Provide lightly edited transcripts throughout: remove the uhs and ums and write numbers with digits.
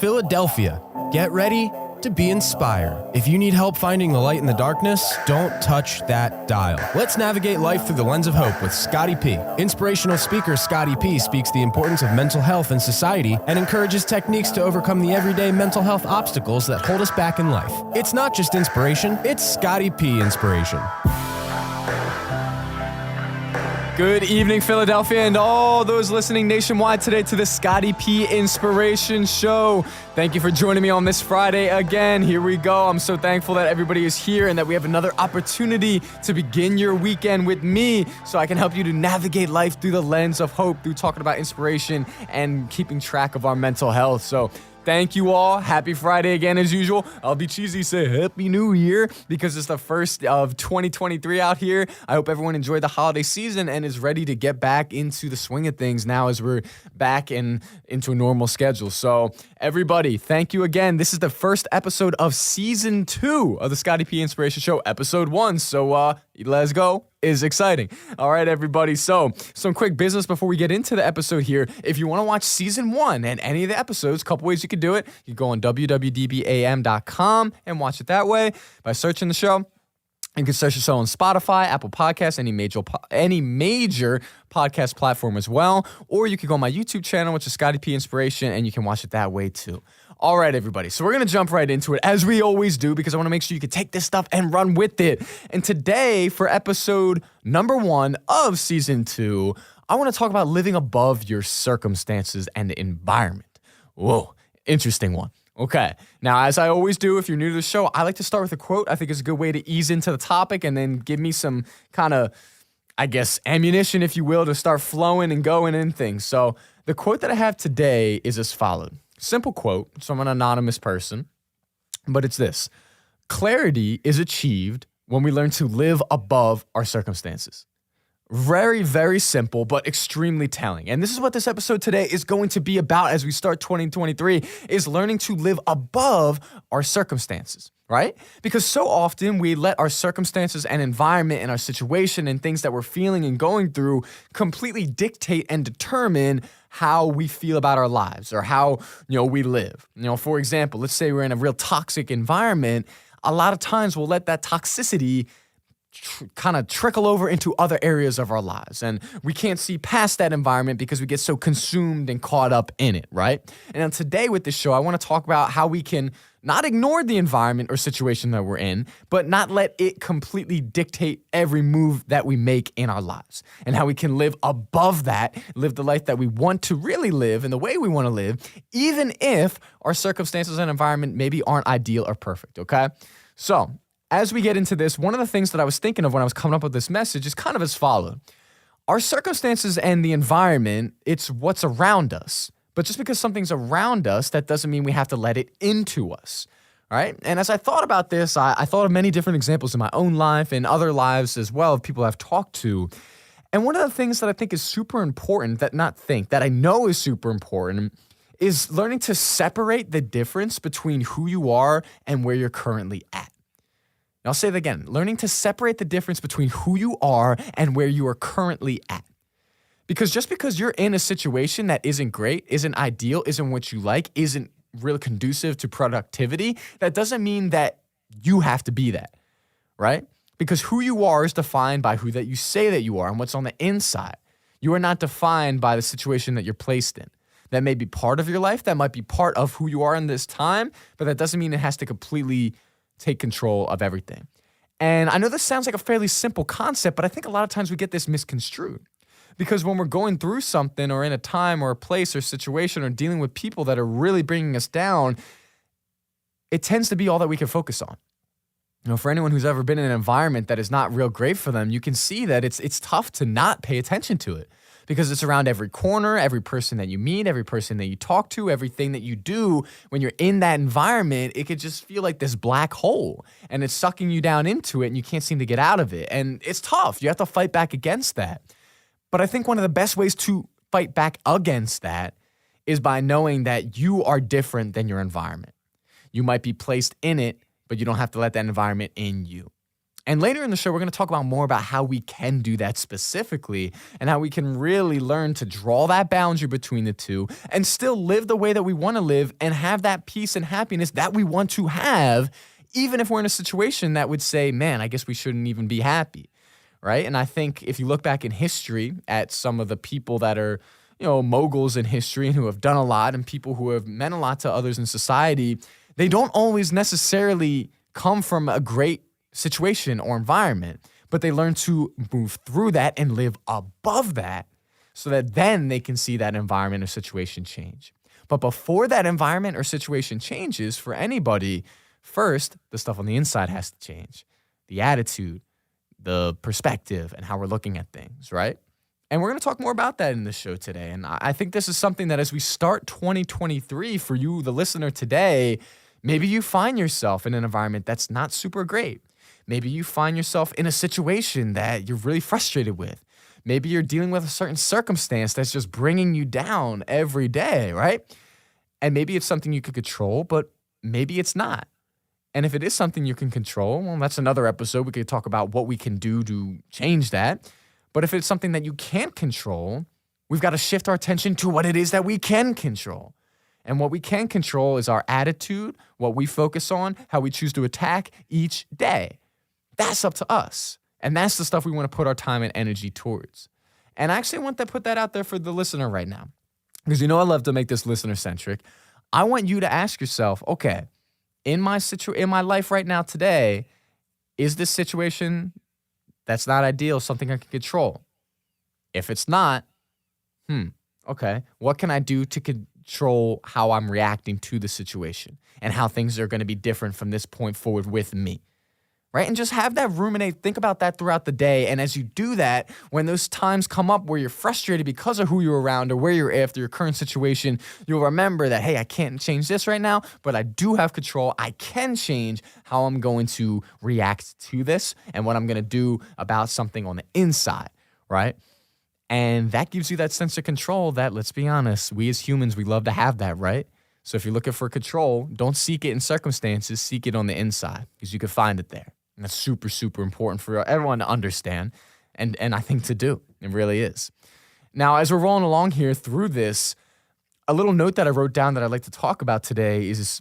Philadelphia, get ready to be inspired. If you need help finding the light in the darkness, don't touch that dial. Let's navigate life through the lens of hope with Scotty P. Inspirational speaker Scotty P speaks the importance of mental health in society and encourages techniques to overcome the everyday mental health obstacles that hold us back in life. It's not just inspiration, it's Scotty P Inspiration. Good evening, Philadelphia, and all those listening nationwide today to the Scotty P Inspiration Show. Thank you for joining me on this Friday again. Here we go. I'm so thankful that everybody is here and that we have another opportunity to begin your weekend with me so I can help you to navigate life through the lens of hope, through talking about inspiration and keeping track of our mental health. So thank you all. Happy Friday again as usual. I'll be cheesy, say Happy New Year because it's the first of 2023 out here. I hope everyone enjoyed the holiday season and is ready to get back into the swing of things now as we're back into a normal schedule. So everybody, thank you again. This is the first episode of season 2 of the Scotty P Inspiration Show, episode 1. So let's go. Is exciting. All right, everybody. So some quick business before we get into the episode here. If you want to watch season 1 and any of the episodes, a couple ways you could do it. You can go on www.dbam.com and watch it that way by searching the show. You can search the show on Spotify, Apple Podcasts, any major podcast platform as well. Or you can go on my YouTube channel, which is Scotty P Inspiration, and you can watch it that way too. All right, everybody. So we're going to jump right into it, as we always do, because I want to make sure you can take this stuff and run with it. And today, for episode number 1 of season 2, I want to talk about living above your circumstances and the environment. Whoa, interesting one. Okay. Now, as I always do, if you're new to the show, I like to start with a quote. I think it's a good way to ease into the topic and then give me some kind of, I guess, ammunition, if you will, to start flowing and going in things. So the quote that I have today is as follows. Simple quote from an anonymous person, but it's this: clarity is achieved when we learn to live above our circumstances. Very, very simple, but extremely telling. And this is what this episode today is going to be about as we start 2023, is learning to live above our circumstances, right? Because so often we let our circumstances and environment and our situation and things that we're feeling and going through completely dictate and determine how we feel about our lives or how, we live. For example, let's say we're in a real toxic environment. A lot of times we'll let that toxicity kind of trickle over into other areas of our lives. And we can't see past that environment because we get so consumed and caught up in it, right? And today with this show, I want to talk about how we can not ignore the environment or situation that we're in, but not let it completely dictate every move that we make in our lives, and how we can live above that, live the life that we want to really live in the way we want to live, even if our circumstances and environment maybe aren't ideal or perfect, okay? So as we get into this, one of the things that I was thinking of when I was coming up with this message is kind of as follows. Our circumstances and the environment, it's what's around us. But just because something's around us, that doesn't mean we have to let it into us, all right? And as I thought about this, I thought of many different examples in my own life and other lives as well of people I've talked to. And one of the things that I think is super important, that I know is super important, is learning to separate the difference between who you are and where you're currently at. And I'll say it again, learning to separate the difference between who you are and where you are currently at. Because just because you're in a situation that isn't great, isn't ideal, isn't what you like, isn't really conducive to productivity, that doesn't mean that you have to be that, right? Because who you are is defined by who that you say that you are and what's on the inside. You are not defined by the situation that you're placed in. That may be part of your life, that might be part of who you are in this time, but that doesn't mean it has to completely take control of everything. And I know this sounds like a fairly simple concept, but I think a lot of times we get this misconstrued. Because when we're going through something or in a time or a place or situation or dealing with people that are really bringing us down, it tends to be all that we can focus on. For anyone who's ever been in an environment that is not real great for them, you can see that it's tough to not pay attention to it because it's around every corner, every person that you meet, every person that you talk to, everything that you do. When you're in that environment, it could just feel like this black hole and it's sucking you down into it and you can't seem to get out of it. And it's tough. You have to fight back against that. But I think one of the best ways to fight back against that is by knowing that you are different than your environment. You might be placed in it, but you don't have to let that environment in you. And later in the show, we're going to talk about more about how we can do that specifically and how we can really learn to draw that boundary between the two and still live the way that we want to live and have that peace and happiness that we want to have, even if we're in a situation that would say, man, I guess we shouldn't even be happy, right? And I think if you look back in history at some of the people that are, moguls in history and who have done a lot and people who have meant a lot to others in society, they don't always necessarily come from a great situation or environment, but they learn to move through that and live above that so that then they can see that environment or situation change. But before that environment or situation changes for anybody, first, the stuff on the inside has to change. The attitude, the perspective, and how we're looking at things, right? And we're going to talk more about that in the show today. And I think this is something that as we start 2023 for you, the listener today, maybe you find yourself in an environment that's not super great. Maybe you find yourself in a situation that you're really frustrated with. Maybe you're dealing with a certain circumstance that's just bringing you down every day, right? And maybe it's something you could control, but maybe it's not. And if it is something you can control, well, that's another episode. We could talk about what we can do to change that. But if it's something that you can't control, we've got to shift our attention to what it is that we can control. And what we can control is our attitude, what we focus on, how we choose to attack each day. That's up to us. And that's the stuff we want to put our time and energy towards. And I actually want to put that out there for the listener right now. Because I love to make this listener-centric. I want you to ask yourself, okay, in my life right now today, is this situation that's not ideal something I can control? If it's not, okay, what can I do to control how I'm reacting to the situation and how things are going to be different from this point forward with me? Right? And just have that ruminate, think about that throughout the day. And as you do that, when those times come up where you're frustrated because of who you're around or where you're after your current situation, you'll remember that, hey, I can't change this right now, but I do have control. I can change how I'm going to react to this and what I'm going to do about something on the inside, right? And that gives you that sense of control that, let's be honest, we as humans, we love to have that, right? So if you're looking for control, don't seek it in circumstances, seek it on the inside because you can find it there. And that's super, super important for everyone to understand and I think to do. It really is. Now, as we're rolling along here through this, a little note that I wrote down that I'd like to talk about today is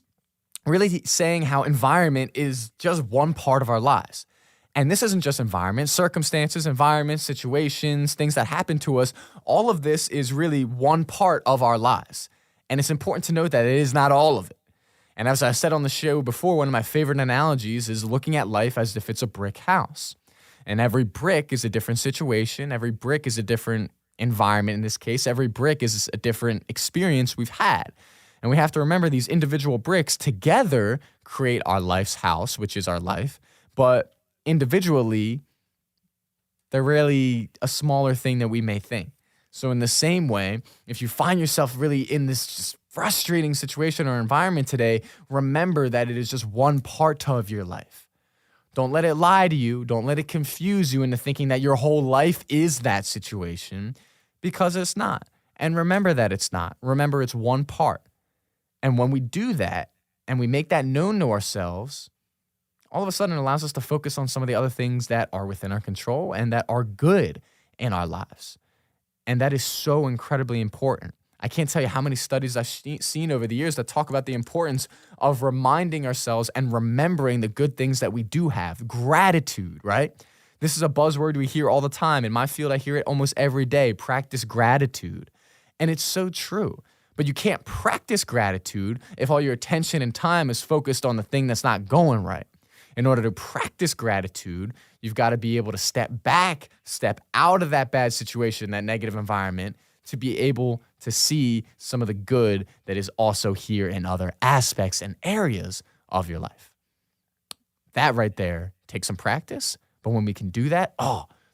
really saying how environment is just one part of our lives. And this isn't just environment, circumstances, environments, situations, things that happen to us. All of this is really one part of our lives. And it's important to note that it is not all of it. And as I said on the show before, one of my favorite analogies is looking at life as if it's a brick house. And every brick is a different situation. Every brick is a different environment in this case. Every brick is a different experience we've had. And we have to remember these individual bricks together create our life's house, which is our life. But individually, they're really a smaller thing than we may think. So in the same way, if you find yourself really in this just frustrating situation or environment today, remember that it is just one part of your life. Don't let it lie to you. Don't let it confuse you into thinking that your whole life is that situation, because it's not. And remember that it's not. Remember it's one part. And when we do that and we make that known to ourselves, all of a sudden it allows us to focus on some of the other things that are within our control and that are good in our lives. And that is so incredibly important. I can't tell you how many studies I've seen over the years that talk about the importance of reminding ourselves and remembering the good things that we do have. Gratitude, right? This is a buzzword we hear all the time. In my field, I hear it almost every day. Practice gratitude. And it's so true. But you can't practice gratitude if all your attention and time is focused on the thing that's not going right. In order to practice gratitude, you've got to be able to step back, step out of that bad situation, that negative environment, to be able to see some of the good that is also here in other aspects and areas of your life. That right there takes some practice, but when we can do that,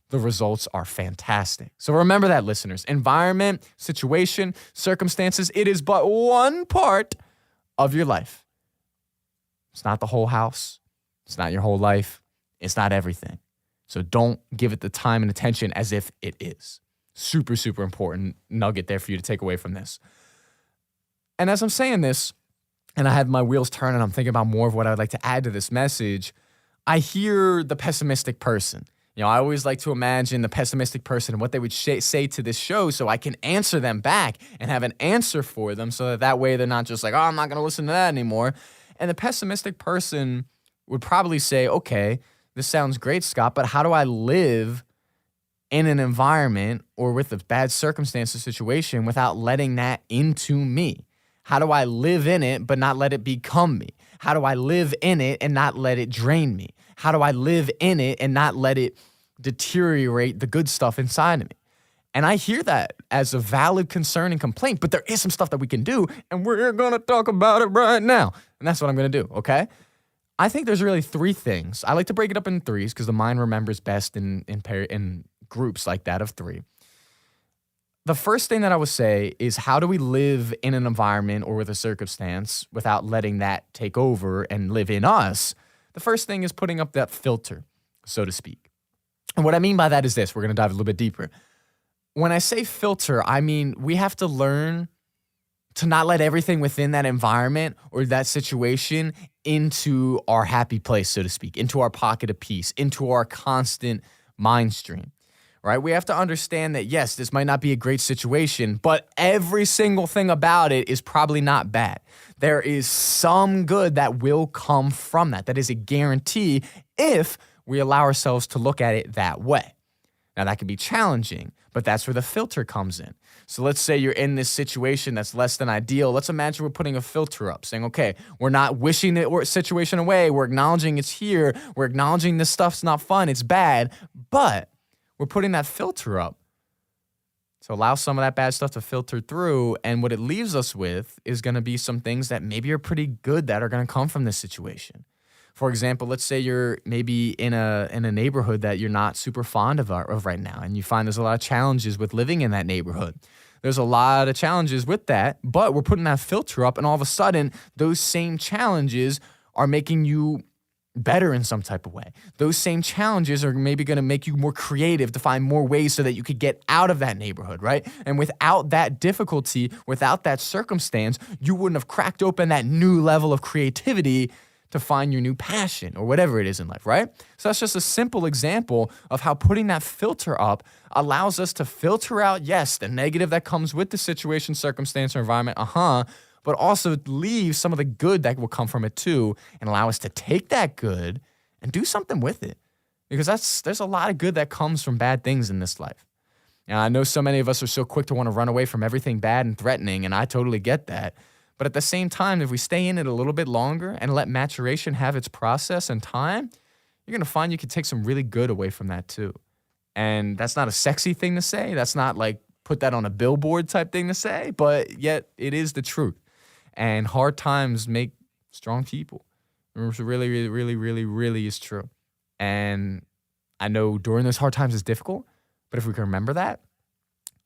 the results are fantastic. So remember that, listeners. Environment, situation, circumstances, it is but one part of your life. It's not the whole house. It's not your whole life. It's not everything. So don't give it the time and attention as if it is. Super, super important nugget there for you to take away from this. And as I'm saying this, and I have my wheels turning, I'm thinking about more of what I'd like to add to this message, I hear the pessimistic person. I always like to imagine the pessimistic person and what they would say to this show so I can answer them back and have an answer for them so that way they're not just like, oh, I'm not going to listen to that anymore. And the pessimistic person would probably say, okay, this sounds great, Scott, but how do I live in an environment or with a bad circumstance or situation without letting that into me? How do I live in it but not let it become me? How do I live in it and not let it drain me? How do I live in it and not let it deteriorate the good stuff inside of me? And I hear that as a valid concern and complaint, but there is some stuff that we can do, and we're going to talk about it right now. And that's what I'm going to do, okay? I think there's really three things. I like to break it up in threes because the mind remembers best in groups like that of three. The first thing that I would say is, how do we live in an environment or with a circumstance without letting that take over and live in us? The first thing is putting up that filter, so to speak. And what I mean by that is this. We're going to dive a little bit deeper. When I say filter, I mean we have to learn to not let everything within that environment or that situation into our happy place, so to speak, into our pocket of peace, into our constant mind stream. Right? We have to understand that, yes, this might not be a great situation, but every single thing about it is probably not bad. There is some good that will come from that. That is a guarantee if we allow ourselves to look at it that way. Now, that can be challenging, but that's where the filter comes in. So let's say you're in this situation that's less than ideal. Let's imagine we're putting a filter up saying, okay, we're not wishing the situation away. We're acknowledging it's here. We're acknowledging this stuff's not fun. It's bad, but we're putting that filter up to allow some of that bad stuff to filter through. And what it leaves us with is going to be some things that maybe are pretty good that are going to come from this situation. For example, let's say you're maybe in a neighborhood that you're not super fond of right now, and you find there's a lot of challenges with living in that neighborhood. There's a lot of challenges with that, but we're putting that filter up, and all of a sudden, those same challenges are making you better in some type of way. Those same challenges are maybe going to make you more creative to find more ways so that you could get out of that neighborhood, right? And without that difficulty, without that circumstance, you wouldn't have cracked open that new level of creativity to find your new passion or whatever it is in life, right? So that's just a simple example of how putting that filter up allows us to filter out, yes, the negative that comes with the situation, circumstance, or environment, but also leave some of the good that will come from it too, and allow us to take that good and do something with it. Because there's a lot of good that comes from bad things in this life. Now, I know so many of us are so quick to want to run away from everything bad and threatening, and I totally get that. But at the same time, if we stay in it a little bit longer and let maturation have its process and time, you're going to find you can take some really good away from that too. And that's not a sexy thing to say. That's not like put that on a billboard type thing to say, but yet it is the truth. And hard times make strong people. It really, really, really, really, really is true. And I know during those hard times it's difficult, but if we can remember that,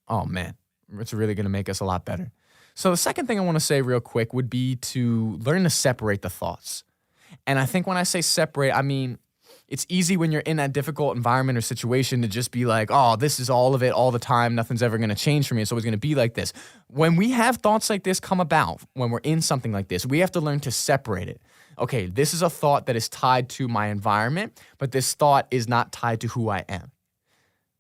oh man, it's really going to make us a lot better. So the second thing I want to say real quick would be to learn to separate the thoughts. And I think when I say separate, I mean, it's easy when you're in that difficult environment or situation to just be like, oh, this is all of it all the time. Nothing's ever going to change for me. It's always going to be like this. When we have thoughts like this come about, when we're in something like this, we have to learn to separate it. Okay, this is a thought that is tied to my environment, but this thought is not tied to who I am.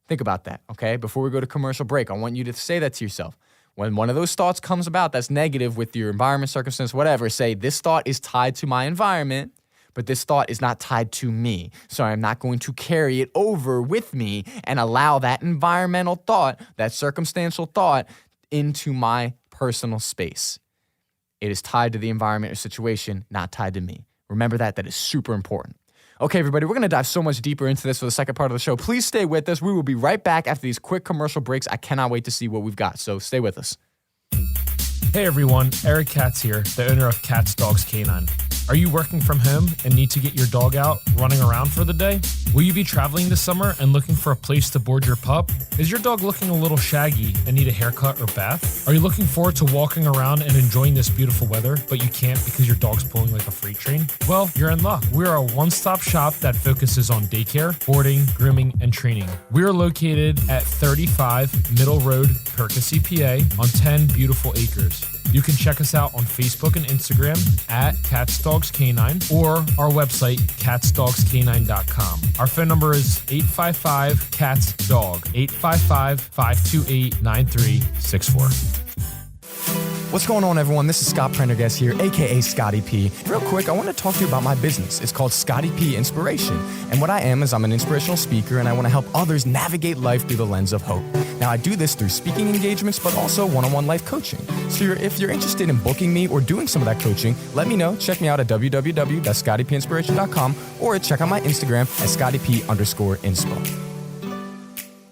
Think about that, okay? Before we go to commercial break, I want you to say that to yourself. When one of those thoughts comes about that's negative with your environment, circumstance, whatever, say this thought is tied to my environment, but this thought is not tied to me. So I'm not going to carry it over with me and allow that environmental thought, that circumstantial thought, into my personal space. It is tied to the environment or situation, not tied to me. Remember that. That is super important. Okay, everybody, we're going to dive so much deeper into this for the second part of the show. Please stay with us. We will be right back after these quick commercial breaks. I cannot wait to see what we've got, so stay with us. Hey everyone, Eric Katz here, the owner of Katz Dogs Canine. Are you working from home and need to get your dog out running around for the day? Will you be traveling this summer and looking for a place to board your pup? Is your dog looking a little shaggy and need a haircut or bath? Are you looking forward to walking around and enjoying this beautiful weather, but you can't because your dog's pulling like a freight train? Well, you're in luck. We are a one-stop shop that focuses on daycare, boarding, grooming, and training. We are located at 35 Middle Road, Percy, PA, on 10 beautiful acres. You can check us out on Facebook and Instagram at CatsDogsCanine or our website, catsdogscanine.com. Our phone number is 855-CATS-DOG, 855-528-9364. What's going on, everyone? This is Scott Prendergast here, aka Scotty P. Real quick, I want to talk to you about my business. It's called Scotty P Inspiration. And what I am is I'm an inspirational speaker, and I want to help others navigate life through the lens of hope. Now, I do this through speaking engagements, but also one-on-one life coaching. So if you're interested in booking me or doing some of that coaching, let me know. Check me out at www.scottypinspiration.com or check out my Instagram at ScottyP_inspo.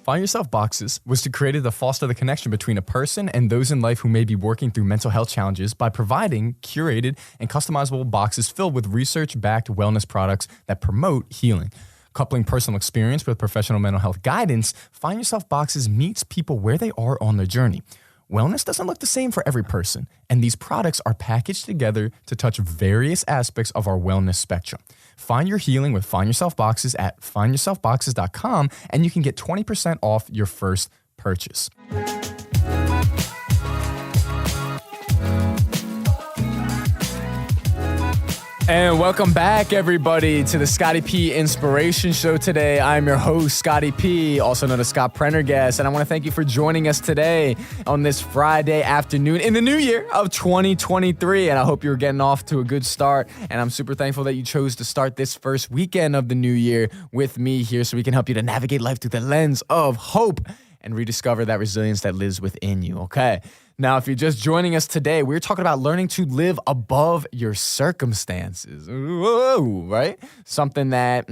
Find Yourself Boxes was created to foster the connection between a person and those in life who may be working through mental health challenges by providing curated and customizable boxes filled with research-backed wellness products that promote healing. Coupling personal experience with professional mental health guidance, Find Yourself Boxes meets people where they are on their journey. Wellness doesn't look the same for every person, and these products are packaged together to touch various aspects of our wellness spectrum. Find your healing with Find Yourself Boxes at findyourselfboxes.com, and you can get 20% off your first purchase. And welcome back, everybody, to the Scotty P Inspiration Show today. I'm your host, Scotty P, also known as Scott Prendergast, and I want to thank you for joining us today on this Friday afternoon in the new year of 2023, and I hope you're getting off to a good start, and I'm super thankful that you chose to start this first weekend of the new year with me here so we can help you to navigate life through the lens of hope and rediscover that resilience that lives within you, okay? Now, if you're just joining us today, we're talking about learning to live above your circumstances. Whoa, right? Something that,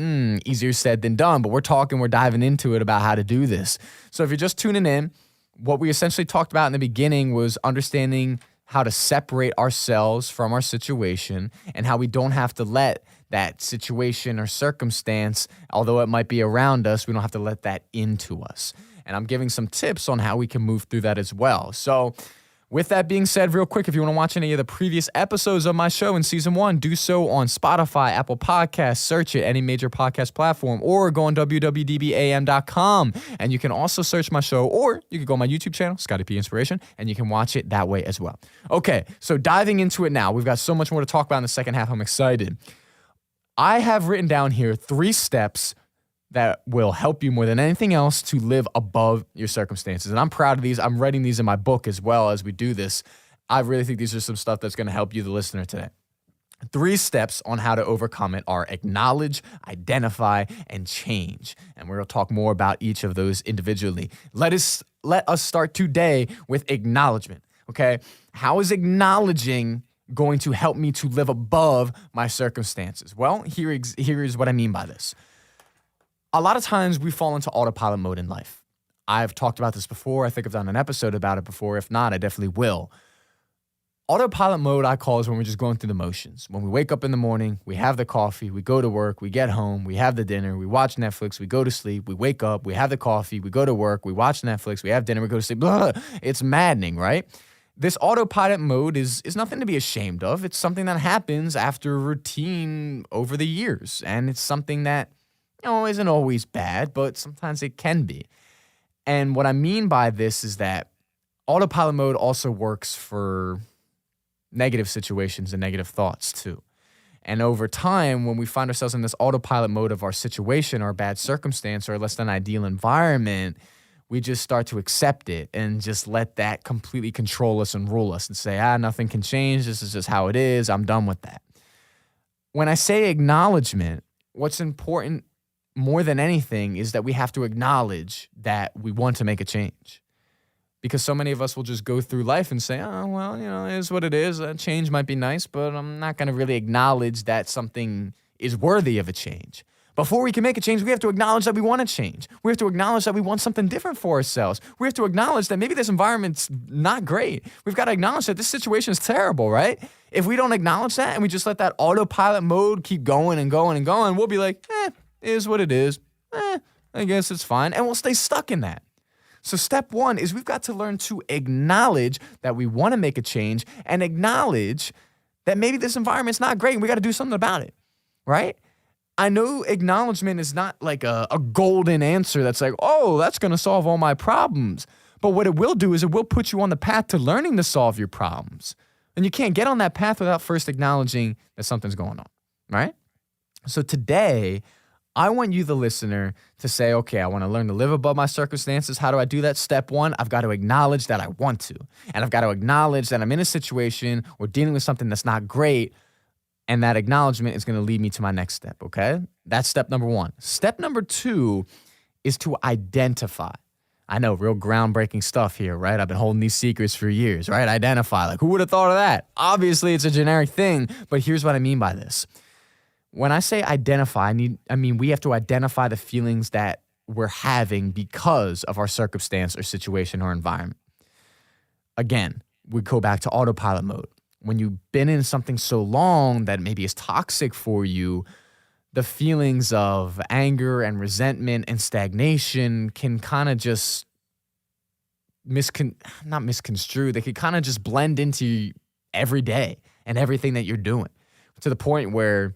easier said than done, but we're diving into it about how to do this. So if you're just tuning in, what we essentially talked about in the beginning was understanding how to separate ourselves from our situation and how we don't have to let that situation or circumstance, although it might be around us, we don't have to let that into us. And I'm giving some tips on how we can move through that as well. So with that being said, real quick, if you want to watch any of the previous episodes of my show in season 1, do so on Spotify, Apple Podcasts, search it, any major podcast platform, or go on www.dbam.com. And you can also search my show, or you can go on my YouTube channel, Scotty P Inspiration, and you can watch it that way as well. Okay, so diving into it now, we've got so much more to talk about in the second half. I'm excited. I have written down here 3 steps that will help you more than anything else to live above your circumstances. And I'm proud of these. I'm writing these in my book as well as we do this. I really think these are some stuff that's going to help you, the listener, today. 3 steps on how to overcome it are acknowledge, identify, and change. And we're going to talk more about each of those individually. Let us start today with acknowledgement, okay? How is acknowledging going to help me to live above my circumstances? Well, here is what I mean by this. A lot of times we fall into autopilot mode in life. I've talked about this before. I think I've done an episode about it before. If not, I definitely will. Autopilot mode I call is when we're just going through the motions. When we wake up in the morning, we have the coffee, we go to work, we get home, we have the dinner, we watch Netflix, we go to sleep, we wake up, we have the coffee, we go to work, we watch Netflix, we have dinner, we go to sleep. Blah. It's maddening, right? This autopilot mode is nothing to be ashamed of. It's something that happens after routine over the years. And it's something that isn't always bad, but sometimes it can be. And what I mean by this is that autopilot mode also works for negative situations and negative thoughts too. And over time, when we find ourselves in this autopilot mode of our situation or bad circumstance or less than ideal environment, we just start to accept it and just let that completely control us and rule us and say, nothing can change. This is just how it is. I'm done with that. When I say acknowledgement, what's important more than anything is that we have to acknowledge that we want to make a change. Because so many of us will just go through life and say, it is what it is. Change might be nice, but I'm not going to really acknowledge that something is worthy of a change. Before we can make a change, we have to acknowledge that we want to change. We have to acknowledge that we want something different for ourselves. We have to acknowledge that maybe this environment's not great. We've got to acknowledge that this situation is terrible, right? If we don't acknowledge that and we just let that autopilot mode keep going and going and going, we'll be like, is what it is. I guess it's fine. And we'll stay stuck in that. So step 1 is we've got to learn to acknowledge that we want to make a change and acknowledge that maybe this environment's not great and we got to do something about it, right? I know acknowledgement is not like a golden answer that's like, that's going to solve all my problems. But what it will do is it will put you on the path to learning to solve your problems. And you can't get on that path without first acknowledging that something's going on, right? So today, I want you, the listener, to say, okay, I want to learn to live above my circumstances. How do I do that? Step one, I've got to acknowledge that I want to. And I've got to acknowledge that I'm in a situation or dealing with something that's not great. And that acknowledgement is going to lead me to my next step, okay? That's step number one. Step number two is to identify. I know, real groundbreaking stuff here, right? I've been holding these secrets for years, right? Identify, like who would have thought of that? Obviously, it's a generic thing, but here's what I mean by this. When I say identify, I mean we have to identify the feelings that we're having because of our circumstance or situation or environment. Again, we go back to autopilot mode. When you've been in something so long that maybe is toxic for you, the feelings of anger and resentment and stagnation can kind of just not misconstrue. They can kind of just blend into every day and everything that you're doing to the point where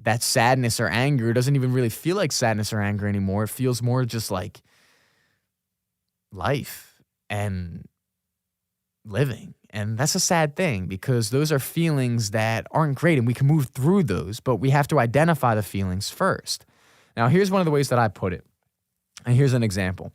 that sadness or anger doesn't even really feel like sadness or anger anymore. It feels more just like life and living. And that's a sad thing because those are feelings that aren't great and we can move through those, but we have to identify the feelings first. Now, here's one of the ways that I put it. And here's an example.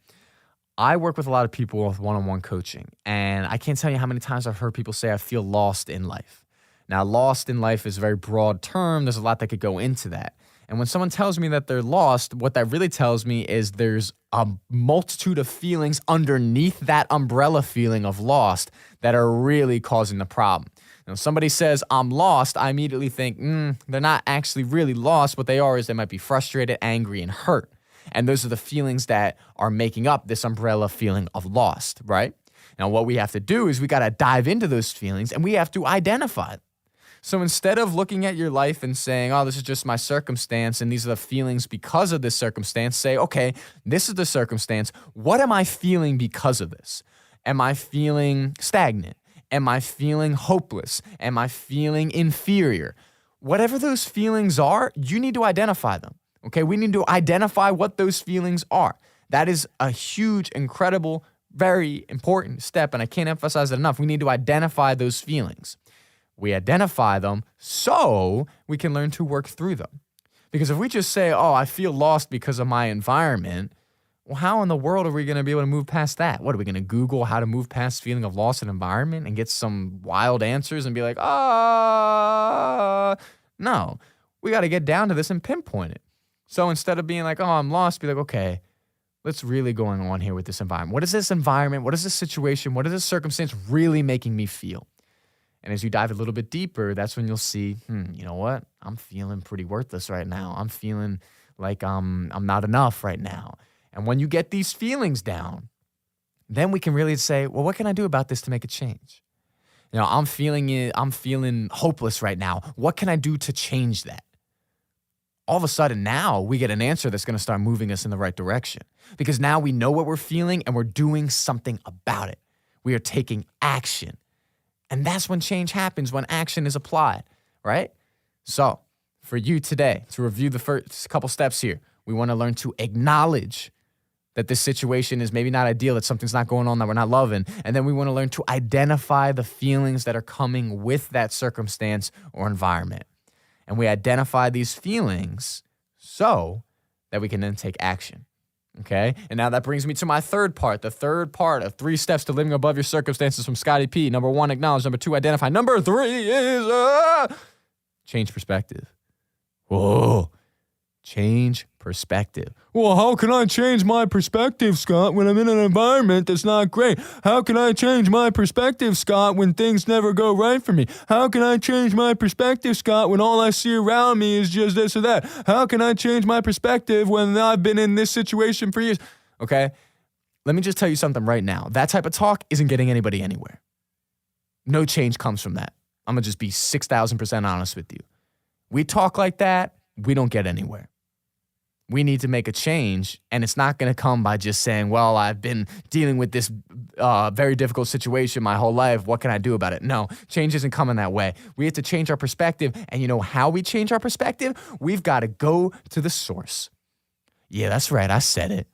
I work with a lot of people with one-on-one coaching, and I can't tell you how many times I've heard people say I feel lost in life. Now, lost in life is a very broad term. There's a lot that could go into that. And when someone tells me that they're lost, what that really tells me is there's a multitude of feelings underneath that umbrella feeling of lost that are really causing the problem. Now, somebody says, I'm lost, I immediately think, they're not actually really lost. What they are is they might be frustrated, angry, and hurt. And those are the feelings that are making up this umbrella feeling of lost, right? Now, what we have to do is we got to dive into those feelings and we have to identify them. So instead of looking at your life and saying, oh, this is just my circumstance and these are the feelings because of this circumstance, say, okay, this is the circumstance. What am I feeling because of this? Am I feeling stagnant? Am I feeling hopeless? Am I feeling inferior? Whatever those feelings are, you need to identify them, okay? We need to identify what those feelings are. That is a huge, incredible, very important step, and I can't emphasize it enough. We need to identify those feelings. We identify them so we can learn to work through them. Because if we just say, oh, I feel lost because of my environment, well, how in the world are we going to be able to move past that? What, are we going to Google how to move past feeling of loss in environment and get some wild answers and be like, no, we got to get down to this and pinpoint it. So instead of being like, oh, I'm lost, be like, okay, what's really going on here with this environment? What is this environment? What is this situation? What is this circumstance really making me feel? And as you dive a little bit deeper, that's when you'll see, you know what? I'm feeling pretty worthless right now. I'm feeling like I'm not enough right now. And when you get these feelings down, then we can really say, well, what can I do about this to make a change? You know, I'm feeling hopeless right now. What can I do to change that? All of a sudden now we get an answer that's going to start moving us in the right direction because now we know what we're feeling and we're doing something about it. We are taking action. And that's when change happens, when action is applied, right? So for you today, to review the first couple steps here, we want to learn to acknowledge that this situation is maybe not ideal, that something's not going on that we're not loving. And then we want to learn to identify the feelings that are coming with that circumstance or environment. And we identify these feelings so that we can then take action. Okay, and now that brings me to my third part, the third part of 3 steps to living above your circumstances from Scotty P. Number 1, acknowledge. Number 2, identify. Number 3 is change perspective. Whoa, change perspective. Well, how can I change my perspective, Scott, when I'm in an environment that's not great? How can I change my perspective, Scott, when things never go right for me? How can I change my perspective, Scott, when all I see around me is just this or that? How can I change my perspective when I've been in this situation for years? Okay, let me just tell you something right now. That type of talk isn't getting anybody anywhere. No change comes from that. I'm going to just be 6,000% honest with you. We talk like that, we don't get anywhere. We need to make a change, and it's not going to come by just saying, well, I've been dealing with this very difficult situation my whole life. What can I do about it? No, change isn't coming that way. We have to change our perspective, and you know how we change our perspective? We've got to go to the source. Yeah, that's right. I said it.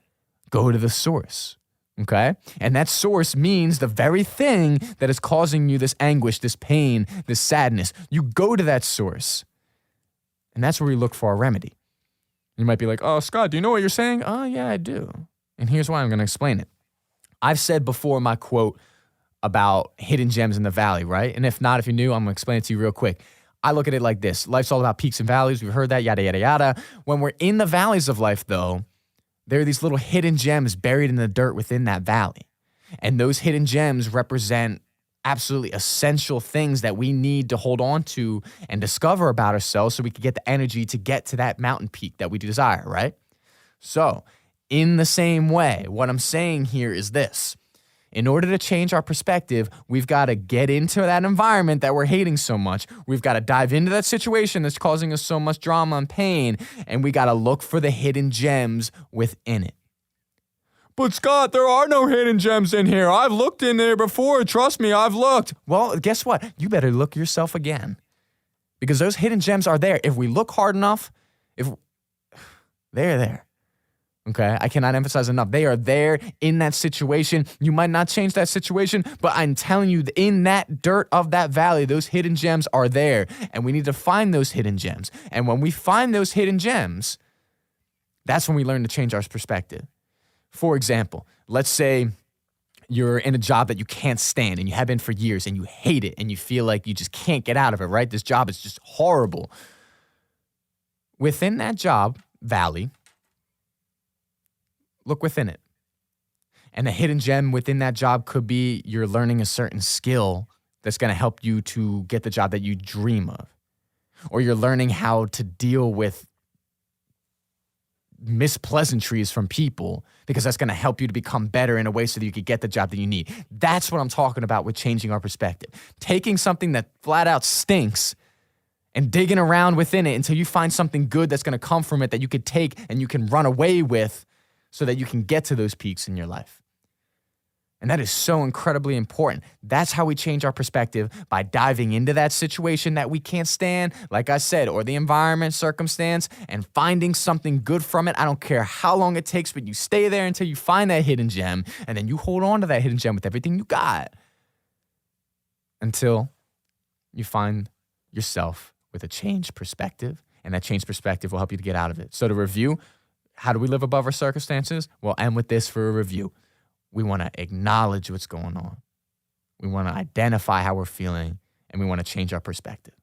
Go to the source. Okay? And that source means the very thing that is causing you this anguish, this pain, this sadness. You go to that source. And that's where we look for a remedy. You might be like, oh, Scott, do you know what you're saying? Oh, yeah, I do. And here's why I'm going to explain it. I've said before my quote about hidden gems in the valley, right? And if not, if you're new, I'm going to explain it to you real quick. I look at it like this. Life's all about peaks and valleys. We've heard that, yada, yada, yada. When we're in the valleys of life, though, there are these little hidden gems buried in the dirt within that valley. And those hidden gems represent absolutely essential things that we need to hold on to and discover about ourselves so we can get the energy to get to that mountain peak that we desire, right? So, in the same way, what I'm saying here is this. In order to change our perspective, we've got to get into that environment that we're hating so much. We've got to dive into that situation that's causing us so much drama and pain, and we got to look for the hidden gems within it. But Scott, there are no hidden gems in here. I've looked in there before. Trust me, I've looked. Well, guess what? You better look yourself again, because those hidden gems are there. If we look hard enough, they're there. Okay, I cannot emphasize enough. They are there in that situation. You might not change that situation, but I'm telling you, in that dirt of that valley, those hidden gems are there, and we need to find those hidden gems. And when we find those hidden gems, that's when we learn to change our perspective. For example, let's say you're in a job that you can't stand and you have been for years and you hate it and you feel like you just can't get out of it, right? This job is just horrible. Within that job valley, look within it. And a hidden gem within that job could be you're learning a certain skill that's going to help you to get the job that you dream of. Or you're learning how to deal with mispleasantries from people, because that's going to help you to become better in a way so that you could get the job that you need. That's what I'm talking about with changing our perspective. Taking something that flat out stinks and digging around within it until you find something good that's going to come from it that you could take and you can run away with, so that you can get to those peaks in your life. And that is so incredibly important. That's how we change our perspective, by diving into that situation that we can't stand, like I said, or the environment, circumstance, and finding something good from it. I don't care how long it takes, but you stay there until you find that hidden gem, and then you hold on to that hidden gem with everything you got until you find yourself with a changed perspective, and that changed perspective will help you to get out of it. So to review, how do we live above our circumstances? We'll end with this for a review. We want to acknowledge what's going on. We want to identify how we're feeling, and we want to change our perspective.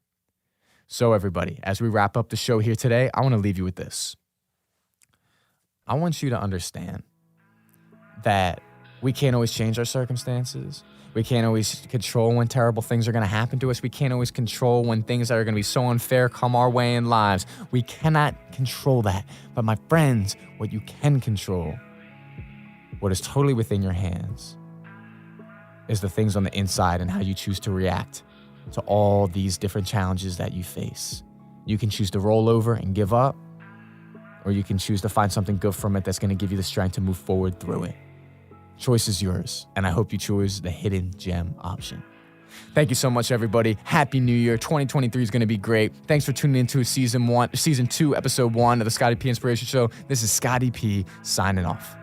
So everybody, as we wrap up the show here today, I want to leave you with this. I want you to understand that we can't always change our circumstances. We can't always control when terrible things are going to happen to us. We can't always control when things that are going to be so unfair come our way in lives. We cannot control that. But my friends, what you can control, what is totally within your hands, is the things on the inside and how you choose to react to all these different challenges that you face. You can choose to roll over and give up, or you can choose to find something good from it that's going to give you the strength to move forward through it. Choice is yours, and I hope you choose the hidden gem option. Thank you so much, everybody. Happy New Year. 2023 is going to be great. Thanks for tuning into season 2, episode 1 of the Scotty P Inspiration Show. This is Scotty P signing off.